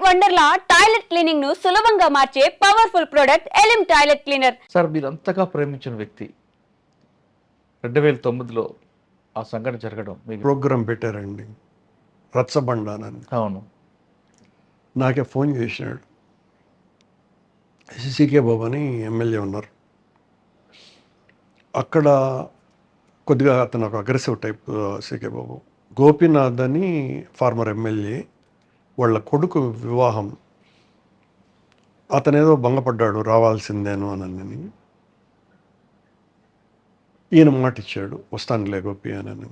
Wonderla toilet cleaning ను సులభంగా మార్చే powerful product Elim toilet cleaner. Sir మీరు అంతగా ప్రేమించిన వ్యక్తి 2009లో ఆ సంఘటన జరగడం మీకు ప్రోగ్రాం పెట్టారండి రచ్చబండానని. అవును. నాకే ఫోన్ చేసినాడు. సికే బాబు అని ఎమ్మెల్యే ఉన్నారు అక్కడ. కొద్దిగా అతను ఒక అగ్రెసివ్ టైప్ సికే బాబు. గోపీనాథ్ అని ఫార్మర్ ఎమ్మెల్యే, వాళ్ళ కొడుకు వివాహం. అతనేదో భంగపడ్డాడు రావాల్సిందేను అని. ఈయన మాట ఇచ్చాడు, వస్తానులే గోపి అని.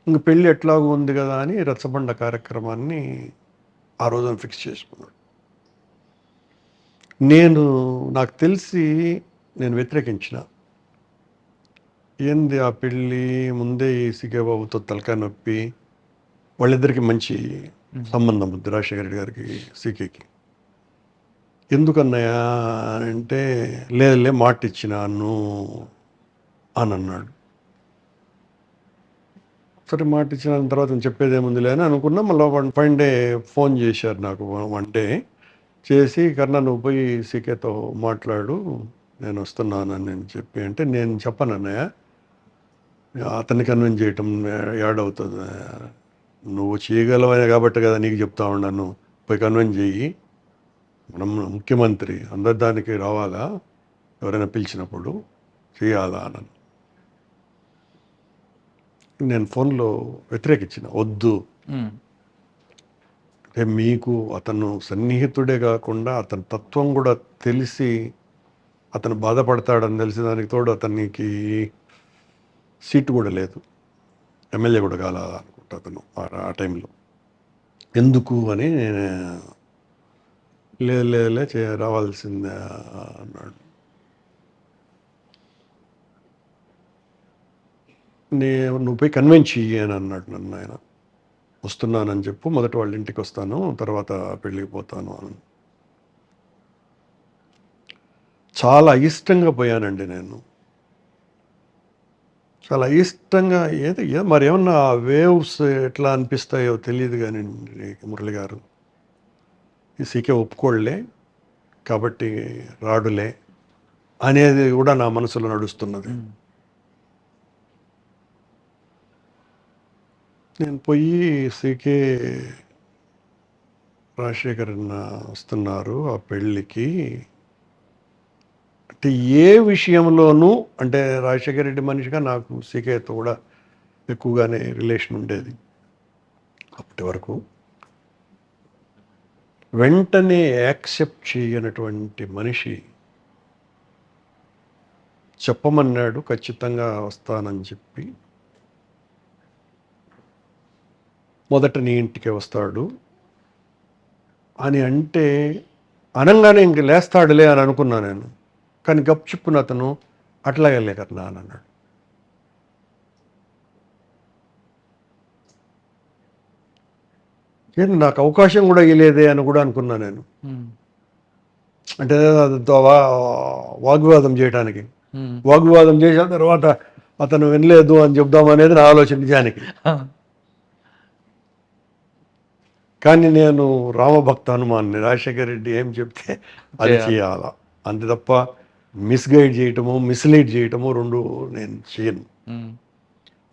ఇంక పెళ్ళి ఎట్లాగూ ఉంది కదా అని రచ్చబండ కార్యక్రమాన్ని ఆ రోజున ఫిక్స్ చేసుకున్నాడు. నాకు తెలిసి నేను వ్యతిరేకించిన. ఏంది ఆ పెళ్ళి, ముందే ఈ సికే బాబుతో తలకాయ నొప్పి. వాళ్ళిద్దరికి మంచి సంబంధం ఉంది రాజశేఖర రెడ్డి గారికి సీకేకి. ఎందుకన్నాయా అంటే, లేదులే మాట ఇచ్చినాను అని అన్నాడు. సరే మాట ఇచ్చిన తర్వాత నేను చెప్పేది ఏముందిలే అని అనుకున్నా. మళ్ళీ ఫైన్ డే ఫోన్ చేశారు నాకు. వన్ డే చేసి, కన్నా నువ్వు పోయి సీకేతో మాట్లాడు, నేను వస్తున్నానని నేను చెప్పి అంటే, నేను చెప్పను అన్నయ్య, అతన్ని కన్విన్స్ చేయటం యాడ్ అవుతుంది. నువ్వు చేయగలవనే కాబట్టి కదా నీకు చెప్తా ఉన్నాను, పోయి కన్విన్స్ చెయ్యి. మనం ముఖ్యమంత్రి, అందరి దానికి రావాలా, ఎవరైనా పిలిచినప్పుడు చేయాలా అని నేను ఫోన్లో వ్యతిరేకించిన. వద్దు, అంటే మీకు అతను సన్నిహితుడే కాకుండా అతని తత్వం కూడా తెలిసి అతను బాధపడతాడని తెలిసి, దానికి తోడు అతనికి సీటు కూడా లేదు, ఎమ్మెల్యే కూడా కాలనుకుంటా అతను ఆ టైంలో. ఎందుకు అని లేదులే రావాల్సిందే అన్నాడు. నువ్వు పోయి కన్విన్స్ చెయ్యి అని అన్నాడు నన్ను ఆయన. వస్తున్నానని చెప్పు, మొదట వాళ్ళ ఇంటికి వస్తాను, తర్వాత పెళ్ళికి పోతాను అని. చాలా ఇష్టంగా పోయానండి నేను, చాలా ఇష్టంగా. మరి ఏమన్నా వేవ్స్ ఎట్లా అనిపిస్తాయో తెలియదు కానీ మురళి గారు, ఈ సీకే ఒప్పుకోళ్లే కాబట్టి రాడులే అనేది కూడా నా మనసులో నడుస్తున్నది. నేను పోయి సీకే రాజశేఖరన్న వస్తున్నారు ఆ పెళ్ళికి అంటే, ఏ విషయంలోనూ అంటే రాజశేఖర రెడ్డి మనిషిగా నాకు సీకేతో కూడా ఎక్కువగానే రిలేషన్ ఉండేది అప్పటి వరకు. వెంటనే యాక్సెప్ట్ చేయనటువంటి మనిషి చెప్పమన్నాడు, ఖచ్చితంగా వస్తానని చెప్పి. మొదట నీ ఇంటికి వస్తాడు అని అంటే, అనంగానే ఇంక లేస్తాడులే అని అనుకున్నా నేను. కానీ గప్చుప్పున అతను అట్లాగే లేకన్నా అని అన్నాడు. ఏంటి నాకు అవకాశం కూడా ఇవ్వలేదే అని కూడా అనుకున్నా నేను. అంటే వాగ్వివాదం చేయడానికి, వాగ్వివాదం చేసిన తర్వాత అతను వినలేదు అని చెప్దామనేది నా ఆలోచన నిజానికి. కానీ నేను రామభక్త హనుమాన్ని, రాజశేఖర రెడ్డి ఏం చెప్తే అది చేయాలా, అంతే తప్ప మిస్గైడ్ చేయటము మిస్లీడ్ చేయటము రెండు నేను చేయను.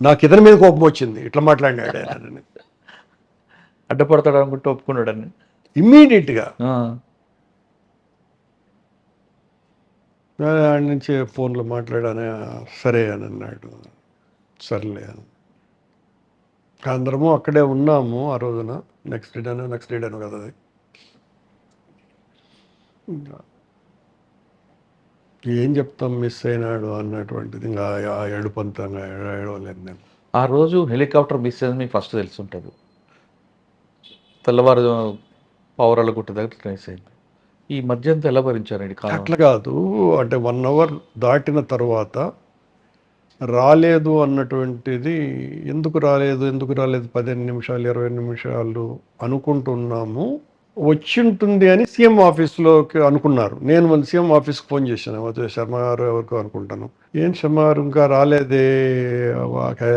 నాకు ఇతని మీద కోపం వచ్చింది, ఇట్లా మాట్లాడినాడు ఆయన. అడ్డపడతాడు అనుకుంటే ఒప్పుకున్నాడని ఇమ్మీడియట్గా ఆడి నుంచి ఫోన్లో మాట్లాడాను. సరే అని అన్నాడు. సర్లే అని అందరము అక్కడే ఉన్నాము ఆ రోజున. నెక్స్ట్ డేను కదా అది. ఏం చెప్తాం, మిస్ అయినాడు అన్నటువంటిది ఇంకా ఏడుపంతంగా ఏడవలేదు నేను. ఆ రోజు హెలికాప్టర్ మిస్ అయింది మీకు ఫస్ట్ తెలిసి ఉంటుంది. తెల్లవారు పౌరాల గుట్ట దగ్గర ట్రేస్ అయింది. ఈ మధ్య అంతా ఎలా భరించారండి? అట్లా కాదు, అంటే 1 hour దాటిన తర్వాత రాలేదు అన్నటువంటిది. ఎందుకు రాలేదు 15 నిమిషాలు 20 నిమిషాలు అనుకుంటున్నాము. వచ్చి ఉంటుంది అని సీఎం ఆఫీస్లోకి అనుకున్నారు. నేను మళ్ళీ సీఎం ఆఫీస్కి ఫోన్ చేశాను, శర్మ గారు ఎవరికో అనుకుంటాను. ఏం శర్మ గారు ఇంకా రాలేదే,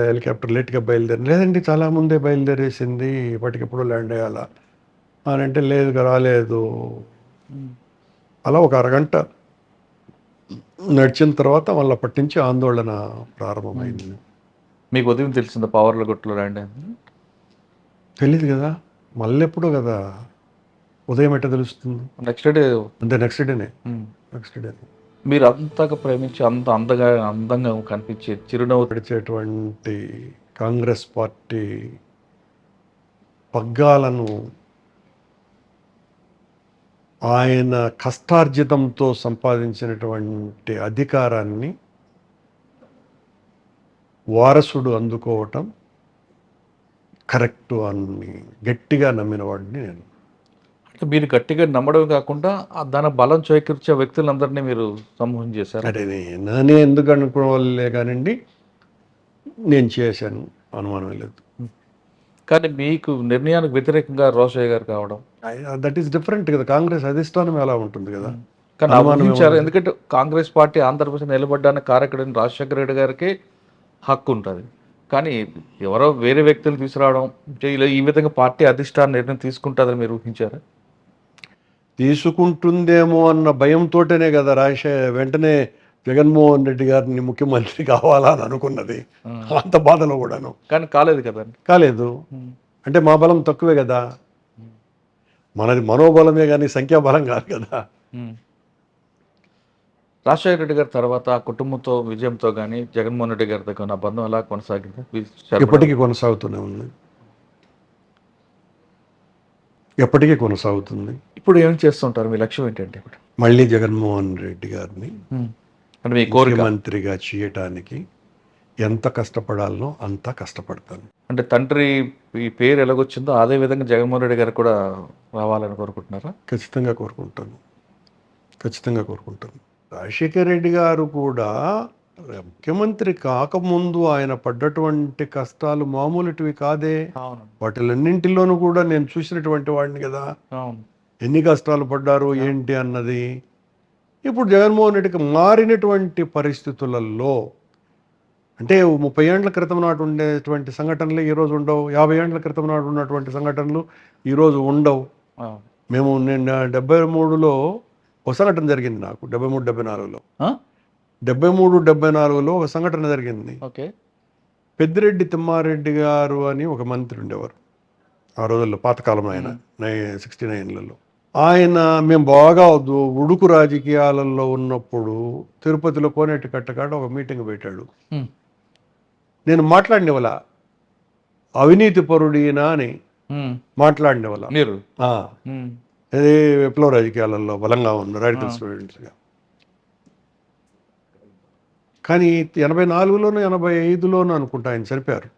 హెలికాప్టర్ లేట్గా బయలుదేరి. లేదండి చాలా ముందే బయలుదేరేసింది, ఇప్పటికెప్పుడు ల్యాండ్ అయ్యాలా. అని అంటే లేదు రాలేదు. అలా ఒక అరగంట నడిచిన తర్వాత మళ్ళీ అప్పటి నుంచి ఆందోళన ప్రారంభమైంది. మీకు ఉదయం తెలిసిందా పవర్ల గుట్టలో ల్యాండ్ అయింది? తెలియదు కదా, మళ్ళీ ఎప్పుడో కదా, ఉదయం ఎట్ట తెలుస్తుంది నెక్స్ట్ డే అంటే నెక్స్ట్ డేనే. మీరు అంతగా ప్రేమించి అంత అందంగా కనిపించే చిరునవ్వు నడిచేటువంటి కాంగ్రెస్ పార్టీ పగ్గాలను ఆయన కష్టార్జితంతో సంపాదించినటువంటి అధికారాన్ని వారసుడు అందుకోవటం కరెక్టు అని గట్టిగా నమ్మిన వాడిని నేను. అంటే మీరు గట్టిగా నమ్మడం కాకుండా దాని బలం చేకూర్చే వ్యక్తులందరినీ మీరు సమూహం చేశారు. అంటే నేనే ఎందుకు అనుకోవాలే కానివ్వండి, నేను చేశాను, అనుమానం లేదు. కానీ మీకు నిర్ణయానికి వ్యతిరేకంగా రోషయ్య గారు కావడం దట్ ఈస్ డిఫరెంట్ కదా, కాంగ్రెస్ అధిష్టానం ఎలా ఉంటుంది కదా. కానీ ఊహించారు, ఎందుకంటే కాంగ్రెస్ పార్టీ ఆంధ్రప్రదేశ్ నిలబడ్డానికి కారకుడైన రాజశేఖర రెడ్డి గారికి హక్కు ఉంటుంది. కానీ ఎవరో వేరే వ్యక్తులు తీసుకురావడం ఈ విధంగా పార్టీ అధిష్టానం నిర్ణయం తీసుకుంటుందని మీరు ఊహించారా? తీసుకుంటుందేమో అన్న భయంతోటనే కదా వెంటనే జగన్మోహన్ రెడ్డి గారిని ముఖ్యమంత్రి కావాలా అని అనుకున్నది. అంత బాధలో కూడాను. కానీ కాలేదు కదా. కాలేదు అంటే మా బలం తక్కువే కదా, మనది మనోబలమే కానీ సంఖ్యాబలం కాదు కదా. రాజశేఖర రెడ్డి గారి తర్వాత ఆ కుటుంబంతో విజయంతో కానీ జగన్మోహన్ రెడ్డి గారితో కానీ ఆ బంధం ఎలా కొనసాగింది? ఎప్పటికీ కొనసాగుతూనే ఉంది, ఎప్పటికీ కొనసాగుతుంది. ఇప్పుడు ఏం చేస్తుంటారు? మీ లక్ష్యం ఏంటంటే ఇప్పుడు మళ్ళీ జగన్మోహన్ రెడ్డి గారిని అంటే మీ కోరిక ముఖ్యమంత్రిగా చేయటానికి ఎంత కష్టపడాలనో అంత కష్టపడతాను. అంటే తండ్రి ఈ పేరు ఎలాగొచ్చిందో అదే విధంగా జగన్మోహన్ రెడ్డి గారు కూడా రావాలని కోరుకుంటున్నారా? ఖచ్చితంగా కోరుకుంటాను, ఖచ్చితంగా కోరుకుంటాను. రాజశేఖర రెడ్డి గారు కూడా ముఖ్యమంత్రి కాకముందు ఆయన పడ్డటువంటి కష్టాలు మామూలుటివి కాదే. వాటిలన్నింటిలోనూ కూడా నేను చూసినటువంటి వాడిని కదా, ఎన్ని కష్టాలు పడ్డారు ఏంటి అన్నది. ఇప్పుడు జగన్మోహన్ రెడ్డికి మారినటువంటి పరిస్థితులలో అంటే 30 ఏళ్ల క్రితం నాటి ఉండేటువంటి సంఘటనలు ఈరోజు ఉండవు, 50 ఏళ్ల క్రితం నాటి ఉన్నటువంటి సంఘటనలు ఈరోజు ఉండవు. నేను 73లో ఒక సంఘటన జరిగింది, నాకు 73-74లో 73-74లో ఒక సంఘటన జరిగింది. పెద్దిరెడ్డి తిమ్మారెడ్డి గారు అని ఒక మంత్రి ఉండేవారు ఆ రోజుల్లో, పాతకాలం ఆయన 69లలో. ఆయన మేము బాగా ఉడుకు రాజకీయాలలో ఉన్నప్పుడు తిరుపతిలో కోనేటి కట్టకాడ ఒక మీటింగ్ పెట్టాడు. నేను మాట్లాడినవల అవినీతి పరుడినా అని మాట్లాడినవల. అదే విప్లవ రాజకీయాలలో బలంగా ఉన్న రాడికల్ స్టూడెంట్స్గా. కానీ 84లోనూ 85లోనూ అనుకుంటా ఆయన చనిపోయారు.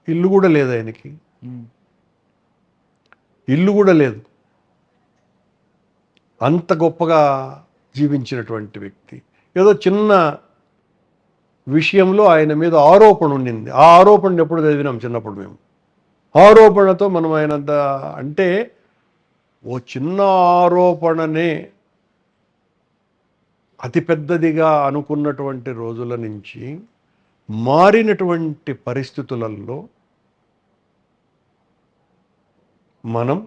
ఇల్లు కూడా లేదు ఆయనకి, ఇల్లు కూడా లేదు. అంత గొప్పగా జీవించినటువంటి వ్యక్తి. ఏదో చిన్న విషయంలో ఆయన మీద ఆరోపణ ఉండింది. ఆ ఆరోపణను ఎప్పుడు చదివినాం చిన్నప్పుడు మేము. ఆరోపణతో మనం ఆయన అంటే ఓ చిన్న ఆరోపణనే అతిపెద్దదిగా అనుకున్నటువంటి రోజుల నుంచి మారినటువంటి పరిస్థితులలో మనం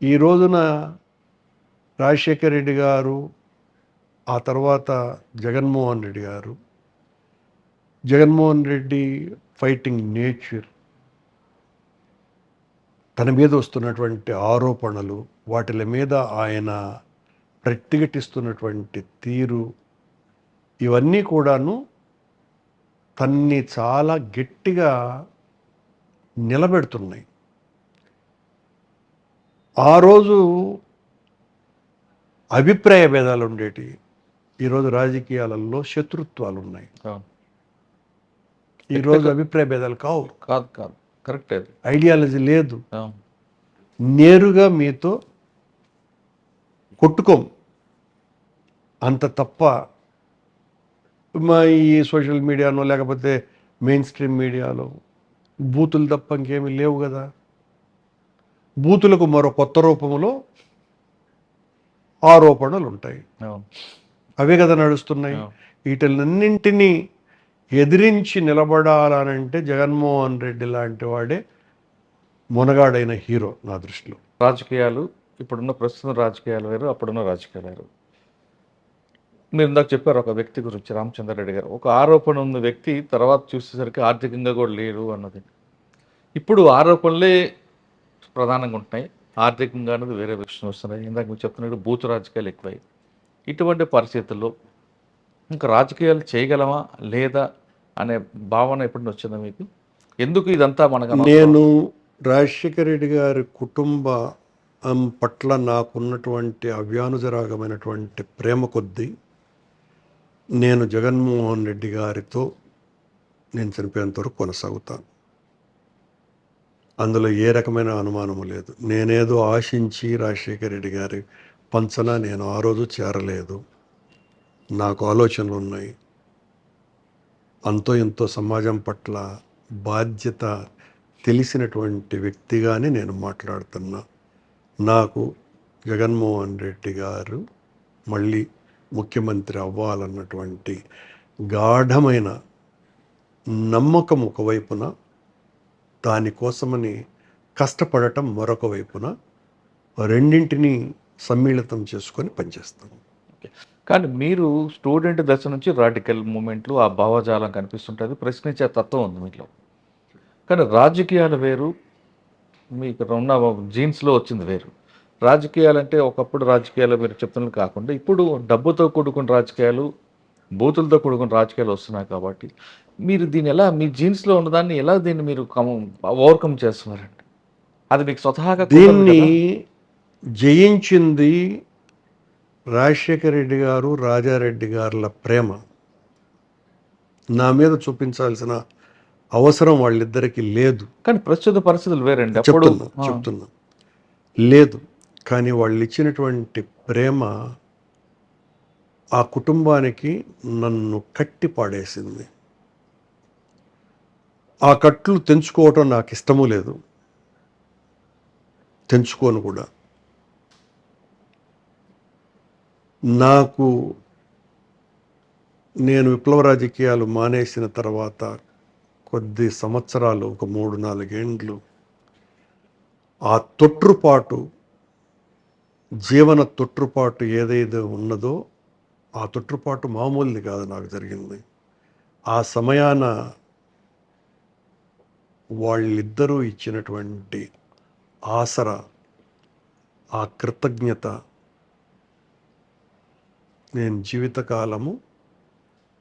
ఈ రోజున రాజశేఖర రెడ్డి గారు, ఆ తర్వాత జగన్మోహన్ రెడ్డి గారు, జగన్మోహన్ రెడ్డి ఫైటింగ్ నేచర్, తన మీద వస్తున్నటువంటి ఆరోపణలు, వాటిల మీద ఆయన ప్రతిఘటిస్తున్నటువంటి తీరు, ఇవన్నీ కూడాను తన్ని చాలా గట్టిగా నిలబెడుతున్నాయి. ఆ రోజు అభిప్రాయ భేదాలు ఉండేటి, ఈరోజు రాజకీయాలలో శత్రుత్వాలు ఉన్నాయి. ఈరోజు అభిప్రాయ భేదాలు కావు. కాదు కరెక్ట్. ఐడియాలజీ లేదు. నేరుగా మీతో కొట్టుకోం అంత తప్ప మా ఈ సోషల్ మీడియాలో లేకపోతే మెయిన్ స్ట్రీమ్ మీడియాలో బూతులు తప్ప ఇంకేమీ లేవు కదా. బూతులకు మరో కొత్త రూపంలో ఆరోపణలు ఉంటాయి, అవే కదా నడుస్తున్నాయి. వీటిలన్నింటినీ ఎదిరించి నిలబడాలనంటే జగన్మోహన్ రెడ్డి లాంటి వాడే మునగాడైన హీరో నా దృష్టిలో. రాజకీయాలు ఇప్పుడున్న ప్రస్తుత రాజకీయాలు వేరు, అప్పుడున్న రాజకీయాలు వేరు. మీరు ఇందాక చెప్పారు ఒక వ్యక్తి గురించి, రామచంద్రారెడ్డి గారు. ఒక ఆరోపణ ఉన్న వ్యక్తి తర్వాత చూసేసరికి ఆర్థికంగా కూడా లేరు అన్నది. ఇప్పుడు ఆరోపణలే ప్రధానంగా ఉంటున్నాయి, ఆర్థికంగా అనేది వేరే విషయం వస్తున్నాయి. ఇందాక మీరు చెప్తున్నట్టు బూత్ రాజకీయాలు ఎక్కువై. ఇటువంటి పరిస్థితుల్లో ఇంకా రాజకీయాలు చేయగలమా లేదా అనే భావన ఎప్పుడు వచ్చిందా మీకు? ఎందుకు ఇదంతా మనకు నేను రాజశేఖర రెడ్డి గారి కుటుంబ పట్ల నాకున్నటువంటి అవ్యానుజరాగమైనటువంటి ప్రేమ కొద్దీ నేను జగన్మోహన్ రెడ్డి గారితో నేను చనిపోయేంత వరకు కొనసాగుతాను. అందులో ఏ రకమైన అనుమానము లేదు. నేనేదో ఆశించి రాజశేఖర రెడ్డి గారి పంచన నేను ఆ రోజు చేరలేదు. నాకు ఆలోచనలు ఉన్నాయి. అంతో ఎంతో సమాజం పట్ల బాధ్యత తెలిసినటువంటి వ్యక్తిగానే నేను మాట్లాడుతున్నా. నాకు జగన్మోహన్ రెడ్డి గారు మళ్ళీ ముఖ్యమంత్రి అవ్వాలన్నటువంటి గాఢమైన నమ్మకం ఒకవైపున, దానికోసమని కష్టపడటం మరొక వైపున, రెండింటినీ సమ్మిళితం చేసుకొని పనిచేస్తాను. కానీ మీరు స్టూడెంట్ దశ నుంచి రాడికల్ మూమెంట్లు, ఆ భావజాలం కనిపిస్తుంటుంది, ప్రశ్నించే తత్వం ఉంది మీలో. కానీ రాజకీయాలు వేరు, మీకు ఉన్న జీన్స్లో వచ్చింది వేరు. రాజకీయాలు అంటే ఒకప్పుడు రాజకీయాలు మీరు చెప్తున్నది కాకుండా ఇప్పుడు డబ్బుతో కూడుకున్న రాజకీయాలు, బూతులతో కూడుకున్న రాజకీయాలు వస్తున్నాయి. కాబట్టి మీరు దీన్ని ఎలా, మీ జీన్స్లో ఉన్నదాన్ని ఎలా దీన్ని మీరు ఓవర్కమ్ చేస్తున్నారండి? అది మీకు స్వతహాగా దీన్ని జయించింది రాజశేఖర రెడ్డి గారు, రాజారెడ్డి గారుల ప్రేమ. నా మీద చూపించాల్సిన అవసరం వాళ్ళిద్దరికీ లేదు. కానీ ప్రస్తుత పరిస్థితులు వేరండి. చెప్తున్నా లేదు. కానీ వాళ్ళు ఇచ్చినటువంటి ప్రేమ ఆ కుటుంబానికి నన్ను కట్టి పాడేసింది. ఆ కట్లు తెంచుకోవటం నాకు ఇష్టము లేదు, తెంచుకోను కూడా. నేను విప్లవ రాజకీయాలు మానేసిన తర్వాత కొద్ది సంవత్సరాలు, ఒక 3-4 ఏండ్లు, ఆ తొట్టుపాటు, జీవన తొట్టుపాటు ఏదైతే ఉన్నదో ఆ తొట్టుపాటు మామూలుది కాదు నాకు జరిగింది. ఆ సమయాన వాళ్ళిద్దరూ ఇచ్చినటువంటి ఆసరా, ఆ కృతజ్ఞత నేను జీవితకాలము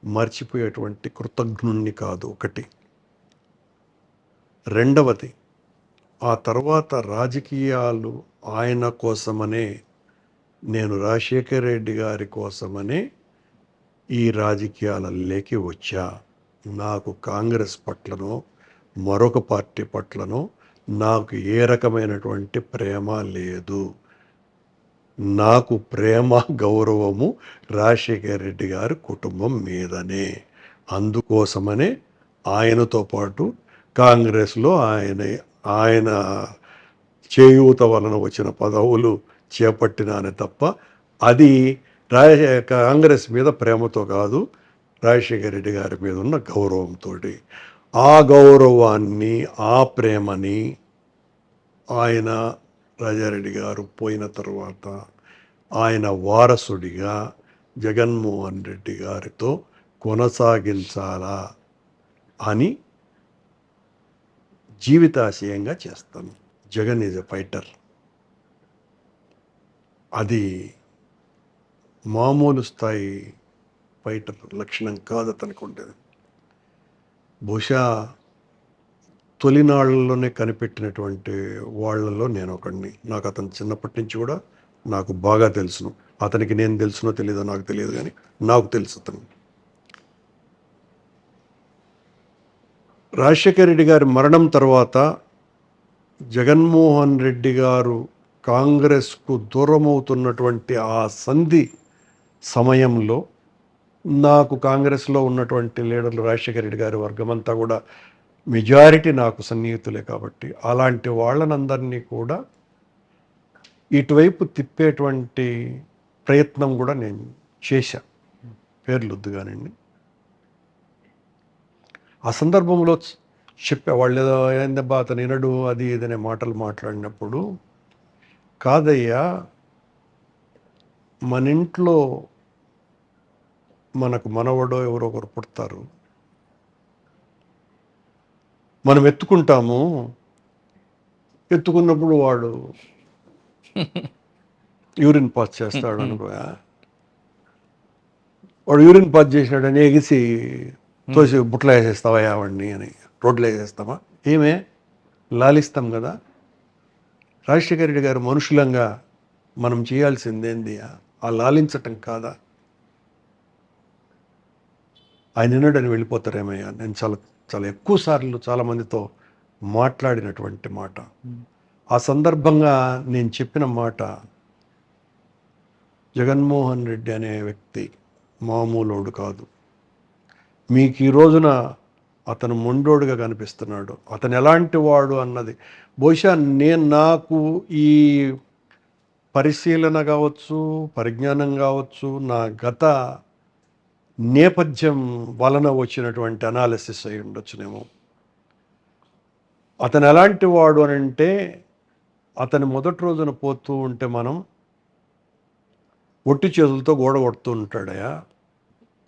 మర్చిపోయేటువంటి కృతజ్ఞుణ్ణి కాదు. ఒకటి. రెండవది, ఆ తర్వాత రాజకీయాలు ఆయన కోసమనే, నేను రాజశేఖర రెడ్డి గారి కోసమనే ఈ రాజకీయాలలోకి వచ్చా. నాకు కాంగ్రెస్ పట్లనో మరొక పార్టీ పట్లనో నాకు ఏ రకమైనటువంటి ప్రేమ లేదు. నాకు ప్రేమ, గౌరవము రాజశేఖర రెడ్డి గారి కుటుంబం మీదనే. అందుకోసమనే ఆయనతో పాటు కాంగ్రెస్లో ఆయన చేయూత వలన వచ్చిన పదవులు చేపట్టినానే తప్ప అది కాంగ్రెస్ మీద ప్రేమతో కాదు, రాజశేఖర రెడ్డి గారి మీద ఉన్న గౌరవంతో. ఆ గౌరవాన్ని, ఆ ప్రేమని ఆయన రాజారెడ్డి గారు పోయిన తర్వాత ఆయన వారసుడిగా జగన్మోహన్ రెడ్డి గారితో కొనసాగించాలా అని జీవితాశయంగా చేస్తాను. Jagan is a fighter. అది మామూలు స్థాయి ఫైటర్ లక్షణం కాదు అతనికి ఉండేది. బహుశా తొలినాళ్లలోనే కనిపెట్టినటువంటి వాళ్ళలో నేను ఒకడిని. నాకు అతను చిన్నప్పటి నుంచి కూడా నాకు బాగా తెలుసును. అతనికి నేను తెలుసునో తెలియదో నాకు తెలియదు, కానీ నాకు తెలుసు అతను. రాజశేఖర రెడ్డి గారి మరణం తర్వాత జగన్మోహన్ రెడ్డి గారు కాంగ్రెస్కు దూరమవుతున్నటువంటి ఆ సంధి సమయంలో నాకు కాంగ్రెస్లో ఉన్నటువంటి లీడర్లు, రాజశేఖర రెడ్డి గారి వర్గమంతా కూడా మెజారిటీ నాకు సన్నిహితులే. కాబట్టి అలాంటి వాళ్ళనందరినీ కూడా ఇటువైపు తిప్పేటువంటి ప్రయత్నం కూడా నేను చేశా. పేర్లొద్దు కానండి. ఆ సందర్భంలో వాళ్ళు ఏదో ఏందబ్బా అతను వినడు అది ఏదైనా మాటలు మాట్లాడినప్పుడు, కాదయ్యా మన ఇంట్లో మనకు మనవడో ఎవరో ఒకరు పుడతారు, మనం ఎత్తుకుంటాము, ఎత్తుకున్నప్పుడు వాడు యూరిన్ పాస్ చేస్తాడు అనుకోయా, వాడు యూరిన్ పాస్ చేసినాడని ఎగిసి తోసి బుట్టలో వేసేస్తావా వాడిని అని రోడ్లో వేసేస్తామా? ఏమే లాలిస్తాం కదా. రాజశేఖర రెడ్డి గారు మనుషులంగా మనం చేయాల్సిందేంది ఆ లాలించటం కాదా? ఆయన వినడని వెళ్ళిపోతారేమయ్యా. నేను చాలా చాలా ఎక్కువ సార్లు చాలామందితో మాట్లాడినటువంటి మాట. ఆ సందర్భంగా నేను చెప్పిన మాట, జగన్మోహన్ రెడ్డి అనే వ్యక్తి మామూలోడు కాదు. మీకు ఈ రోజున అతను మొండోడుగా కనిపిస్తున్నాడు, అతను ఎలాంటి వాడు అన్నది బహుశా నాకు ఈ పరిశీలన కావచ్చు, పరిజ్ఞానం కావచ్చు, నా గత నేపథ్యం వలన వచ్చినటువంటి అనాలిసిస్ అయి ఉండొచ్చునేమో. అతను ఎలాంటి వాడు అని అంటే, అతను మొదటి రోజున పోతూ ఉంటే మనం ఒట్టి చేతులతో గోడ కొడుతూ ఉంటాడయా.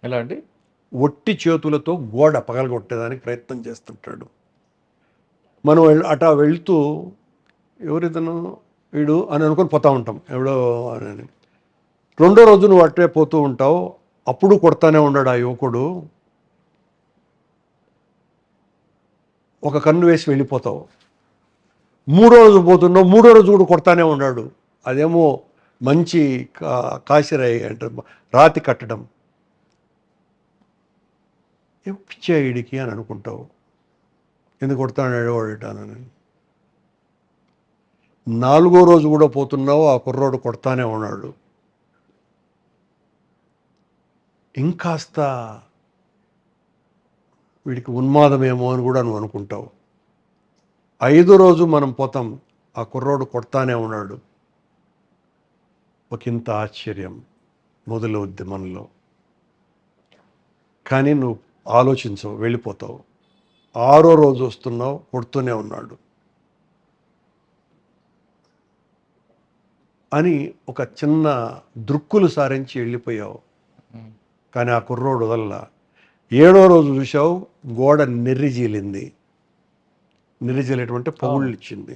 ఎలా అండి? ఒట్టి చేతులతో గోడ పగలగొట్టేదానికి ప్రయత్నం చేస్తుంటాడు. మనం అటా వెళ్తూ ఎవరితను వీడు అని అనుకొని పోతూ ఉంటాం, ఎవడో అని. రెండో రోజు నువ్వు అట్టే పోతూ ఉంటావు, అప్పుడు కొడతానే ఉన్నాడు ఆ యువకుడు. ఒక కన్ను వేసి వెళ్ళిపోతావు. మూడో రోజు పోతున్నావు, మూడో రోజు కూడా కొడతానే ఉన్నాడు. అదేమో మంచి కాసిరాయి అంటే రాతి కట్టడం. పిచ్చా వీడికి అని అనుకుంటావు, ఎందుకు కొడతాడు వాడటానని. నాలుగో రోజు కూడా పోతున్నావు, ఆ కుర్రోడు కొడతానే ఉన్నాడు. ఇంకాస్త వీడికి ఉన్మాదమేమో అని కూడా నువ్వు అనుకుంటావు. ఐదో రోజు మనం పోతాం, ఆ కుర్రోడు కొడతానే ఉన్నాడు. ఒకంత ఆశ్చర్యం మొదలవుద్ది మనలో. కానీ నువ్వు ఆలోచించవు, వెళ్ళిపోతావు. ఆరో రోజు వస్తున్నావు, కొడుతూనే ఉన్నాడు అని ఒక చిన్న దృక్కులు సారించి వెళ్ళిపోయావు. కానీ ఆ కుర్రోడు వల్ల ఏడో రోజు చూసావు, గోడ నెర్రిజీలింది. నెర్రిజీలేటువంటి పొగుళ్ళు ఇచ్చింది.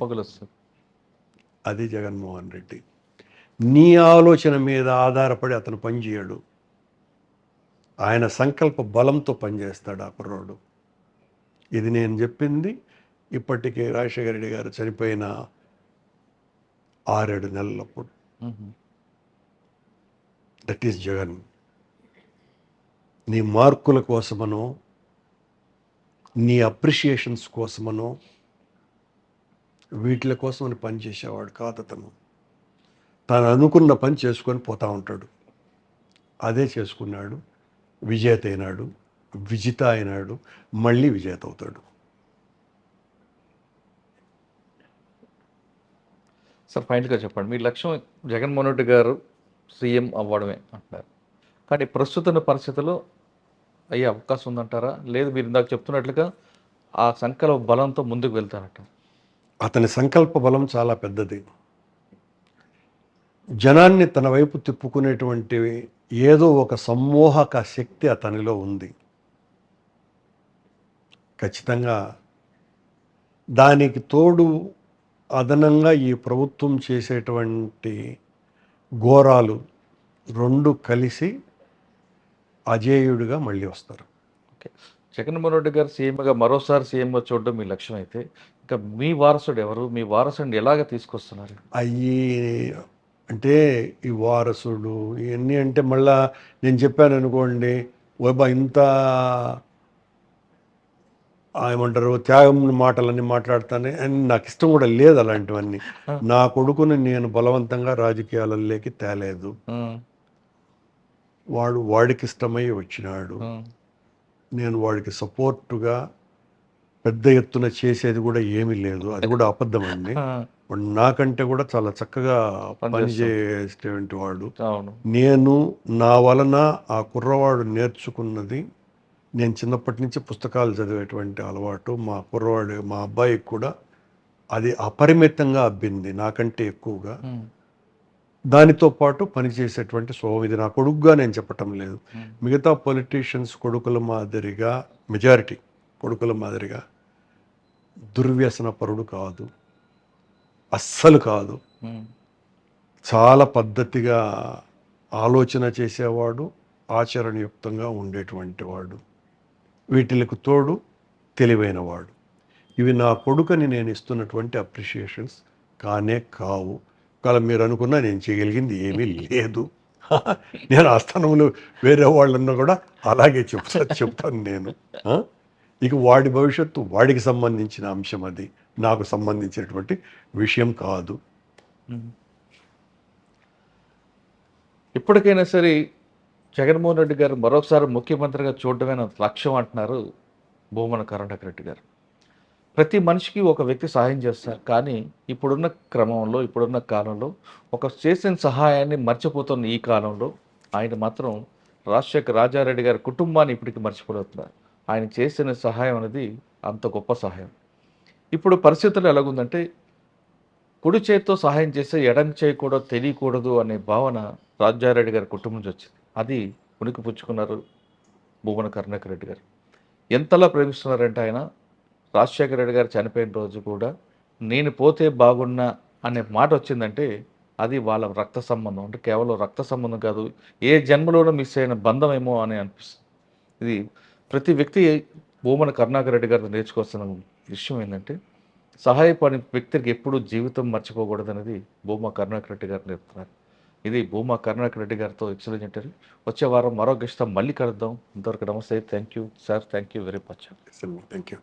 అది జగన్మోహన్ రెడ్డి. నీ ఆలోచన మీద ఆధారపడి అతను పనిచేయడు, ఆయన సంకల్ప బలంతో పనిచేస్తాడు ఆ కుర్రోడు. ఇది నేను చెప్పింది ఇప్పటికే రాజశేఖర రెడ్డి గారు చనిపోయిన 6-7 నెలలప్పుడు. That is Jagan. నీ మార్కుల కోసమనో, నీ అప్రిషియేషన్స్ కోసమనో, వీటి కోసమని పనిచేసేవాడు కాదు అతను. తాను అనుకున్న పని చేసుకొని పోతూ ఉంటాడు. అదే చేసుకున్నాడు, విజేత అయినాడు, విజిత అయినాడు, మళ్ళీ విజేత అవుతాడు. సార్ ఫైనల్గా చెప్పండి, మీ లక్ష్యం జగన్మోహన్ రెడ్డి గారు సీఎం అవ్వడమే అంటారు, కానీ ప్రస్తుత పరిస్థితుల్లో అయ్యే అవకాశం ఉందంటారా? లేదు మీరు ఇందాక చెప్తున్నట్లుగా ఆ సంకల్ప బలంతో ముందుకు వెళ్తారట? అతని సంకల్ప బలం చాలా పెద్దది. జనాన్ని తన వైపు తిప్పుకునేటువంటి ఏదో ఒక సమ్మోహక శక్తి అతనిలో ఉంది. ఖచ్చితంగా దానికి తోడు అదనంగా ఈ ప్రభుత్వం చేసేటువంటి ఘోరాలు రెండు కలిసి అజేయుడిగా మళ్ళీ వస్తారు. ఓకే, జగన్మోహన్ రెడ్డి గారు సీఎంగా మరోసారి సీఎంగా చూడడం మీ లక్ష్యం అయితే, ఇంకా మీ వారసుడు ఎవరు? మీ వారసుడిని ఎలాగ తీసుకొస్తున్నారు? అయ్యి అంటే ఈ వారసుడు ఇవన్నీ అంటే మళ్ళా నేను చెప్పాను అనుకోండి, ఓబా ఇంత ఏమంటారు త్యాగం మాటలన్నీ మాట్లాడతానే అని నాకు ఇష్టం కూడా లేదు అలాంటివన్నీ. నా కొడుకుని నేను బలవంతంగా రాజకీయాలలోకి తేలేదు. వాడు వాడికి ఇష్టమై వచ్చినాడు. నేను వాడికి సపోర్టుగా పెద్ద ఎత్తున చేసేది కూడా ఏమీ లేదు, అది కూడా అబద్ధం అండి. వాడు నాకంటే కూడా చాలా చక్కగా పనిచేసేటువంటి వాడు. నేను నా వలన ఆ కుర్రవాడు నేర్చుకున్నది నేను చిన్నప్పటి నుంచి పుస్తకాలు చదివేటువంటి అలవాటు మా కుర్రవాడు మా అబ్బాయికి కూడా అది అపరిమితంగా అబ్బింది నాకంటే ఎక్కువగా. దానితో పాటు పనిచేసేటువంటి స్వభావం ఇది నా కొడుకుగా నేను చెప్పటం లేదు. మిగతా పొలిటీషియన్స్ కొడుకుల మాదిరిగా మెజారిటీ కొడుకుల మాదిరిగా దుర్వ్యసన పరుడు కాదు, అస్సలు కాదు. చాలా పద్ధతిగా ఆలోచన చేసేవాడు, ఆచరణయుక్తంగా ఉండేటువంటి వాడు, వీటికి తోడు తెలివైనవాడు. ఇవి నా కొడుకని నేను ఇస్తున్నటువంటి అప్రిషియేషన్స్ కానే కావు. ఒకవేళ మీరు అనుకున్నా నేను చేయగలిగింది ఏమీ లేదు. నేను ఆ స్థానంలో వేరే వాళ్ళన్నా కూడా అలాగే చెప్తాను నేను. ఇక వాడి భవిష్యత్తు వాడికి సంబంధించిన అంశం, అది నాకు సంబంధించినటువంటి విషయం కాదు. ఇప్పటికైనా సరే జగన్మోహన్ రెడ్డి గారు మరొకసారి ముఖ్యమంత్రిగా చూడడమే నా లక్ష్యం అంటున్నారు భూమన కరుణాకర్ రెడ్డి గారు. ప్రతి మనిషికి ఒక వ్యక్తి సహాయం చేస్తారు, కానీ ఇప్పుడున్న క్రమంలో ఇప్పుడున్న కాలంలో ఒక చేసిన సహాయాన్ని మర్చిపోతున్న ఈ కాలంలో ఆయన మాత్రం రాజశేఖర్ రాజారెడ్డి గారి కుటుంబాన్ని ఇప్పటికీ మర్చిపోతున్నారు. ఆయన చేసిన సహాయం అనేది అంత గొప్ప సహాయం. ఇప్పుడు పరిస్థితులు ఎలాగుందంటే కుడి చేతితో సహాయం చేస్తే ఎడం చేయకూడదు తెలియకూడదు అనే భావన రాజారెడ్డి గారి కుటుంబం నుంచి వచ్చింది. అది ఉనికి పుచ్చుకున్నారు భూమన కరుణాకర్ రెడ్డి గారు. ఎంతలా ప్రేమిస్తున్నారంటే ఆయన రాజశేఖర రెడ్డి గారు చనిపోయిన రోజు కూడా నేను పోతే బాగున్నా అనే మాట వచ్చిందంటే అది వాళ్ళ రక్త సంబంధం. అంటే కేవలం రక్త సంబంధం కాదు, ఏ జన్మలోనూ మిస్ అయిన బంధం ఏమో అని అనిపిస్తుంది. ఇది ప్రతి వ్యక్తి భూమన కరుణాకర్ రెడ్డి గారితో నేర్చుకోవాల్సిన విషయం ఏంటంటే సహాయపడిన వ్యక్తికి ఎప్పుడూ జీవితం మర్చిపోకూడదు అనేది భూమా కరుణాకర్ రెడ్డి గారు నేర్పుతున్నారు. ఇది భూమా కరుణాకర్ రెడ్డి గారితో ఎక్సలెంట్ ఇంటర్వ్యూ. వచ్చే వారం మరో గెస్ట్తో మళ్ళీ కలుద్దాం. ఇంతవరకు నమస్తే. Thank you sir, thank you very much. Thank you.